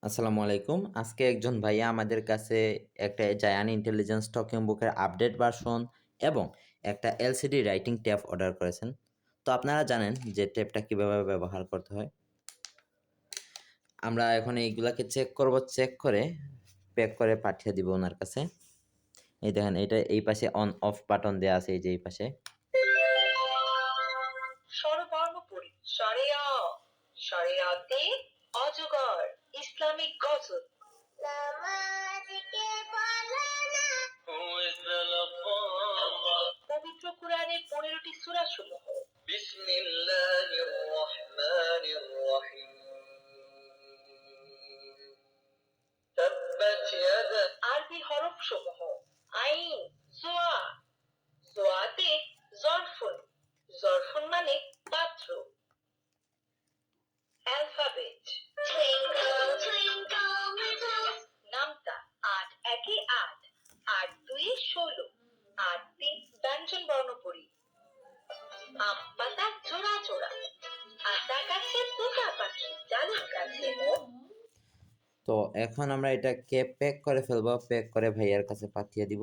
আসসালামু আলাইকুম। আজকে একজন ভাইয়া আমাদের কাছে একটা জায়ান ইন্টেলিজেন্স টকিং বুকের আপডেট ভার্সন এবং একটা এলসিডি রাইটিং ট্যাব অর্ডার করেছেন। তো আপনারা জানেন যে ট্যাবটা কিভাবে ব্যবহার করতে হয়। আমরা এখন এইগুলাকে চেক করব, চেক করে প্যাক করে পাঠিয়ে দিব ওনার কাছে। এই দেখেন, এটা এই পাশে অন অফ বাটন দেওয়া আছে, এই যে এই পাশে। স্বরবর্ণপরী শরিয়া শরিয়াতে অজগর ইসলামিক গজল পবিত্র কুরআনের 15টি সূরা সমূহ বিসমিল্লাহির রহমানির রহিম তাব্বাত ইয়াদা আরবি হরফ সমূহ আইন সুয়া সুয়াতে জরফুন জরফুন মানে পাত্র অ্যালফাবেট নামতা 8 একে 8 8 2 16 8 3 ব্যঞ্জন বর্ণ পড়ি আম পাতা জোড়া জোড়া আতা গাছে পোকা পাখি ডালিম গাছে তো এখন আমরা এটাকে প্যাক করে ফেলবো, প্যাক করে ভাইয়ার কাছে পাঠিয়ে দিব।